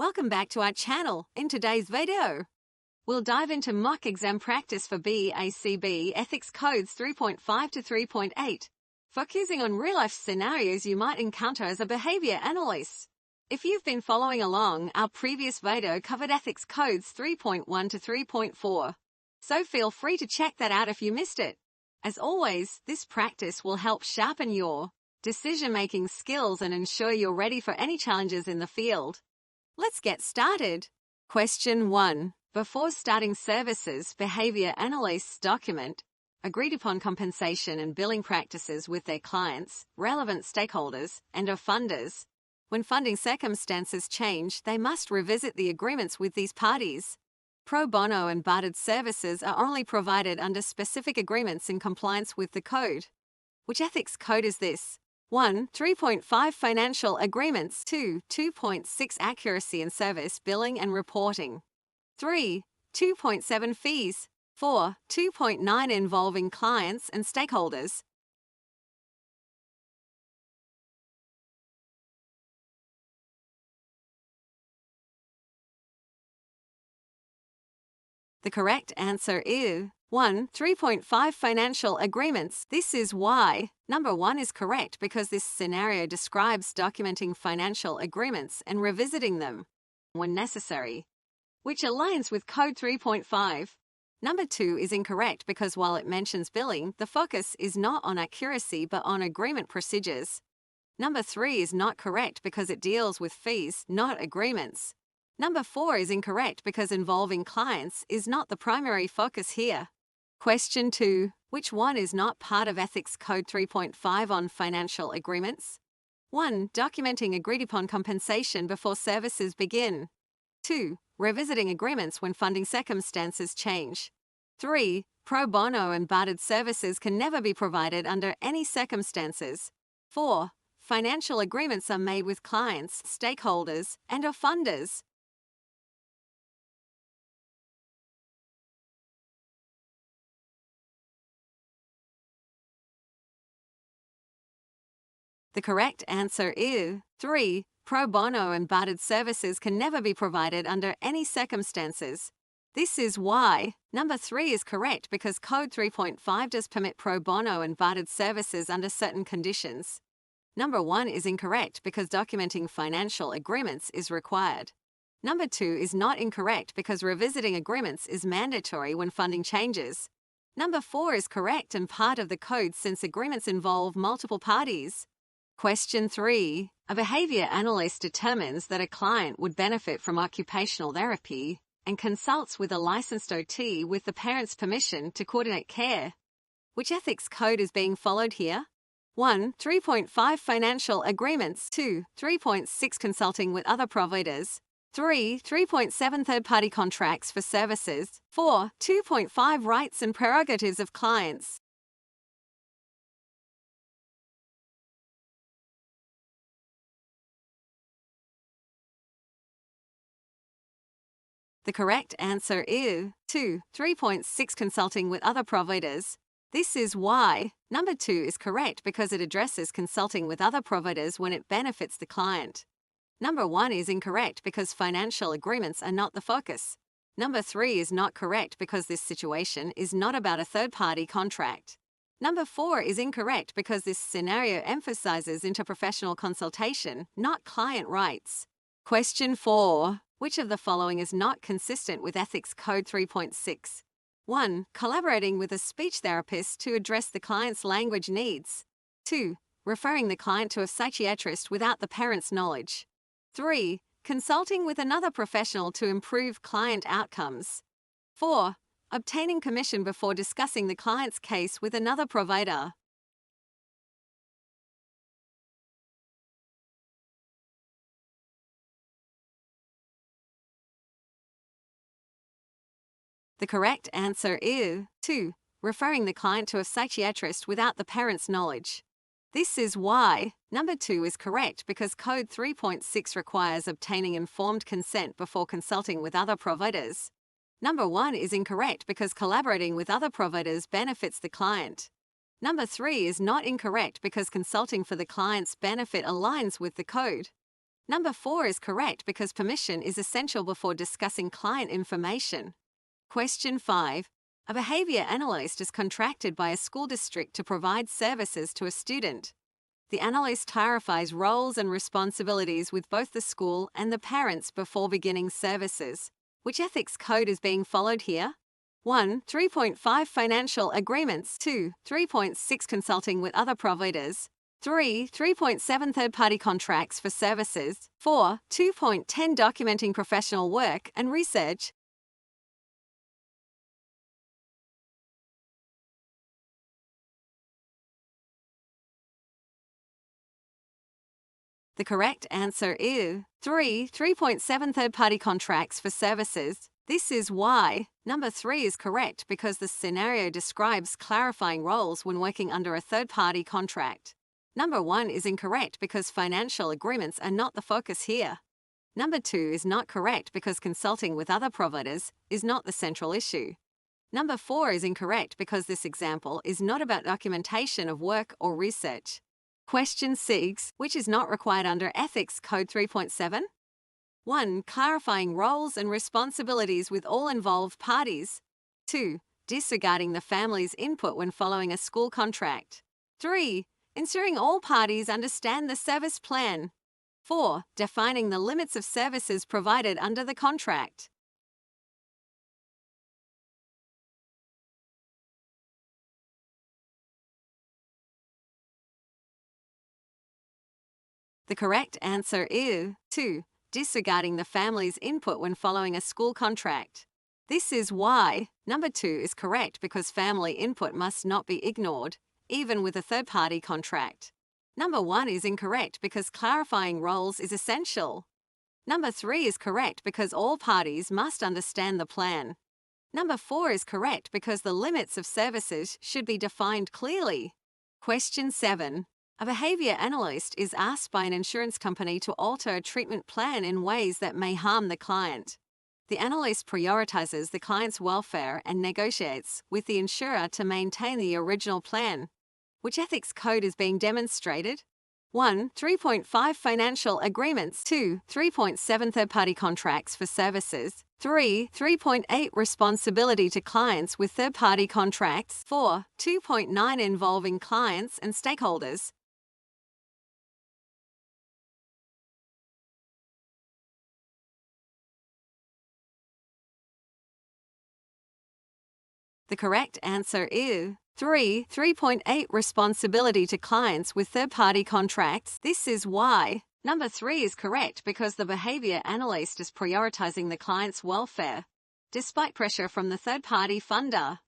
Welcome back to our channel. In today's video, we'll dive into mock exam practice for BACB Ethics Codes 3.5 to 3.8, focusing on real-life scenarios you might encounter as a behavior analyst. If you've been following along, our previous video covered Ethics Codes 3.1 to 3.4, so feel free to check that out if you missed it. As always, this practice will help sharpen your decision-making skills and ensure you're ready for any challenges in the field. Let's get started. Question 1. Before starting services, behavior analysts document agreed-upon compensation and billing practices with their clients, relevant stakeholders, and/or funders. When funding circumstances change, they must revisit the agreements with these parties. Pro bono and bartered services are only provided under specific agreements in compliance with the code. Which ethics code is this? 1. 3.5 Financial Agreements. 2. 2.6 Accuracy in Service Billing and Reporting. 3. 2.7 Fees. 4. 2.9 Involving Clients and Stakeholders. The correct answer is 1. 3.5 Financial Agreements. This is why. Number 1 is correct because this scenario describes documenting financial agreements and revisiting them when necessary, which aligns with Code 3.5. Number 2 is incorrect because while it mentions billing, the focus is not on accuracy but on agreement procedures. Number 3 is not correct because it deals with fees, not agreements. Number 4 is incorrect because involving clients is not the primary focus here. Question 2. Which one is not part of Ethics Code 3.5 on financial agreements? 1. Documenting agreed-upon compensation before services begin. 2. Revisiting agreements when funding circumstances change. 3. Pro bono and bartered services can never be provided under any circumstances. 4. Financial agreements are made with clients, stakeholders, and/or funders. The correct answer is 3. Pro bono and bartered services can never be provided under any circumstances. This is why. Number 3 is correct because Code 3.5 does permit pro bono and bartered services under certain conditions. Number 1 is incorrect because documenting financial agreements is required. Number 2 is not incorrect because revisiting agreements is mandatory when funding changes. Number 4 is correct and part of the code since agreements involve multiple parties. Question 3. A behavior analyst determines that a client would benefit from occupational therapy and consults with a licensed OT with the parent's permission to coordinate care. Which ethics code is being followed here? 1. 3.5 Financial Agreements. 2. 3.6 Consulting with other providers. 3. 3.7 Third-party contracts for services. 4. 2.5 Rights and prerogatives of clients. The correct answer is 2. 3.6 Consulting with other providers. This is why. Number 2 is correct because it addresses consulting with other providers when it benefits the client. Number 1 is incorrect because financial agreements are not the focus. Number 3 is not correct because this situation is not about a third-party contract. Number 4 is incorrect because this scenario emphasizes interprofessional consultation, not client rights. Question 4. Which of the following is not consistent with Ethics Code 3.6? 1. Collaborating with a speech therapist to address the client's language needs. 2. Referring the client to a psychiatrist without the parent's knowledge. 3. Consulting with another professional to improve client outcomes. 4. Obtaining permission before discussing the client's case with another provider. The correct answer is 2. Referring the client to a psychiatrist without the parent's knowledge. This is why. Number 2 is correct because Code 3.6 requires obtaining informed consent before consulting with other providers. Number 1 is incorrect because collaborating with other providers benefits the client. Number 3 is not incorrect because consulting for the client's benefit aligns with the code. Number 4 is correct because permission is essential before discussing client information. Question 5. A behavior analyst is contracted by a school district to provide services to a student. The analyst clarifies roles and responsibilities with both the school and the parents before beginning services. Which ethics code is being followed here? 1. 3.5 Financial agreements. 2. 3.6 Consulting with other providers. 3. 3.7 Third-party contracts for services. 4. 2.10 Documenting professional work and research. The correct answer is 3. 3.7 Third-party contracts for services. This is why. Number 3 is correct because the scenario describes clarifying roles when working under a third-party contract. Number 1 is incorrect because financial agreements are not the focus here. Number 2 is not correct because consulting with other providers is not the central issue. Number 4 is incorrect because this example is not about documentation of work or research. Question 6. Which is not required under Ethics Code 3.7? 1. Clarifying roles and responsibilities with all involved parties. 2. Disregarding the family's input when following a school contract. 3. Ensuring all parties understand the service plan. 4. Defining the limits of services provided under the contract. The correct answer is 2. Disregarding the family's input when following a school contract. This is why. Number 2 is correct because family input must not be ignored, even with a third-party contract. Number 1 is incorrect because clarifying roles is essential. Number 3 is correct because all parties must understand the plan. Number 4 is correct because the limits of services should be defined clearly. Question 7. A behavior analyst is asked by an insurance company to alter a treatment plan in ways that may harm the client. The analyst prioritizes the client's welfare and negotiates with the insurer to maintain the original plan. Which ethics code is being demonstrated? 1. 3.5 Financial agreements. 2. 3.7 Third-party contracts for services. 3. 3.8 Responsibility to clients with third-party contracts. 4. 2.9 Involving clients and stakeholders. The correct answer is 3. 3.8 Responsibility to clients with third-party contracts. This is why. Number 3 is correct because the behavior analyst is prioritizing the client's welfare, despite pressure from the third-party funder.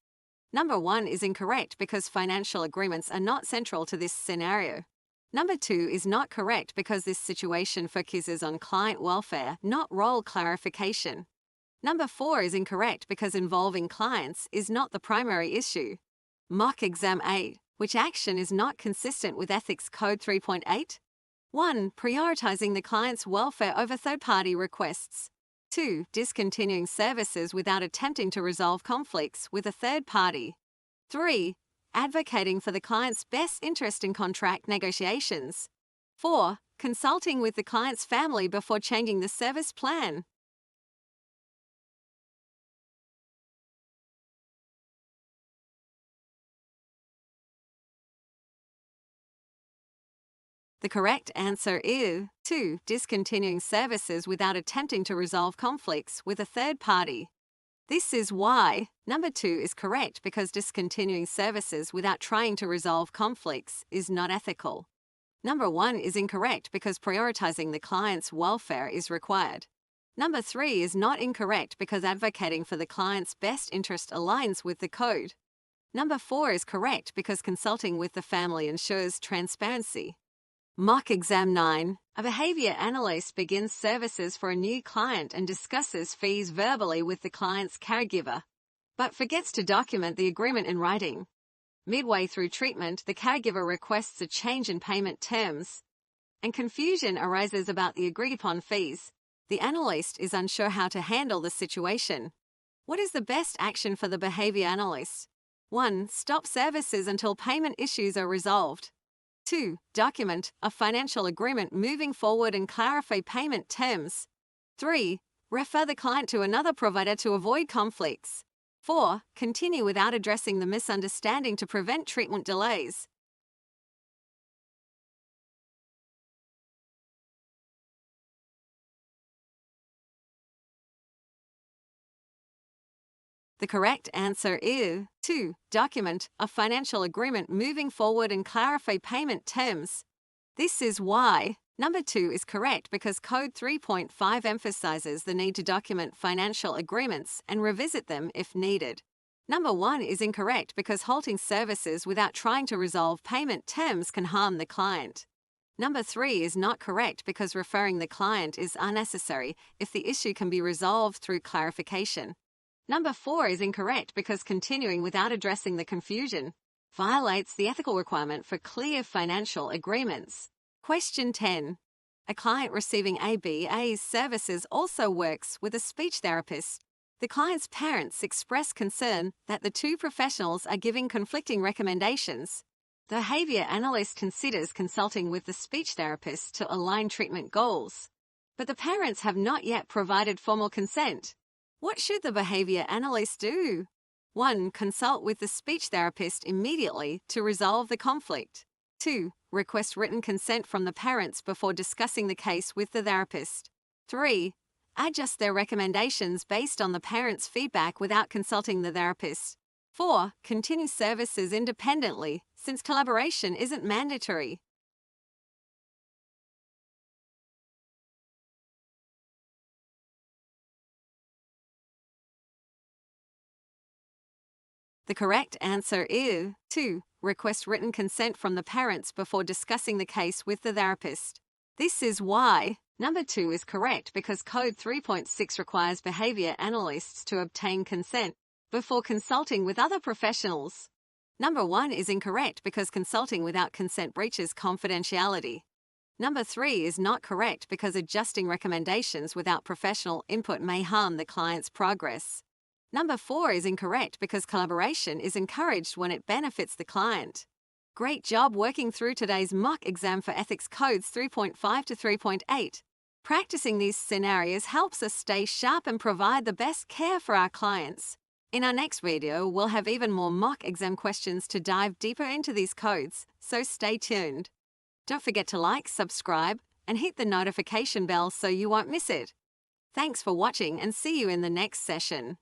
Number 1 is incorrect because financial agreements are not central to this scenario. Number 2 is not correct because this situation focuses on client welfare, not role clarification. Number 4 is incorrect because involving clients is not the primary issue. Mock Exam 8. Which action is not consistent with Ethics Code 3.8? 1. Prioritizing the client's welfare over third-party requests. 2. Discontinuing services without attempting to resolve conflicts with a third party. 3. Advocating for the client's best interest in contract negotiations. 4. Consulting with the client's family before changing the service plan. The correct answer is 2. Discontinuing services without attempting to resolve conflicts with a third party. This is why. Number 2 is correct because discontinuing services without trying to resolve conflicts is not ethical. Number 1 is incorrect because prioritizing the client's welfare is required. Number 3 is not incorrect because advocating for the client's best interest aligns with the code. Number 4 is correct because consulting with the family ensures transparency. Mock Exam 9. A behavior analyst begins services for a new client and discusses fees verbally with the client's caregiver, but forgets to document the agreement in writing. Midway through treatment, the caregiver requests a change in payment terms, and confusion arises about the agreed-upon fees. The analyst is unsure how to handle the situation. What is the best action for the behavior analyst? 1. Stop services until payment issues are resolved. 2. Document a financial agreement moving forward and clarify payment terms. 3. Refer the client to another provider to avoid conflicts. 4. Continue without addressing the misunderstanding to prevent treatment delays. The correct answer is 2. Document a financial agreement moving forward and clarify payment terms. This is why. Number 2 is correct because Code 3.5 emphasizes the need to document financial agreements and revisit them if needed. Number 1 is incorrect because halting services without trying to resolve payment terms can harm the client. Number 3 is not correct because referring the client is unnecessary if the issue can be resolved through clarification. Number 4 is incorrect because continuing without addressing the confusion violates the ethical requirement for clear financial agreements. Question 10. A client receiving ABA's services also works with a speech therapist. The client's parents express concern that the two professionals are giving conflicting recommendations. The behavior analyst considers consulting with the speech therapist to align treatment goals, but the parents have not yet provided formal consent. What should the behavior analyst do? 1. Consult with the speech therapist immediately to resolve the conflict. 2. Request written consent from the parents before discussing the case with the therapist. 3. Adjust their recommendations based on the parents' feedback without consulting the therapist. 4. Continue services independently, since collaboration isn't mandatory. The correct answer is 2. Request written consent from the parents before discussing the case with the therapist. This is why. Number 2 is correct because Code 3.6 requires behavior analysts to obtain consent before consulting with other professionals. Number 1 is incorrect because consulting without consent breaches confidentiality. Number 3 is not correct because adjusting recommendations without professional input may harm the client's progress. Number 4 is incorrect because collaboration is encouraged when it benefits the client. Great job working through today's mock exam for Ethics Codes 3.5 to 3.8. Practicing these scenarios helps us stay sharp and provide the best care for our clients. In our next video, we'll have even more mock exam questions to dive deeper into these codes, so stay tuned. Don't forget to like, subscribe, and hit the notification bell so you won't miss it. Thanks for watching and see you in the next session.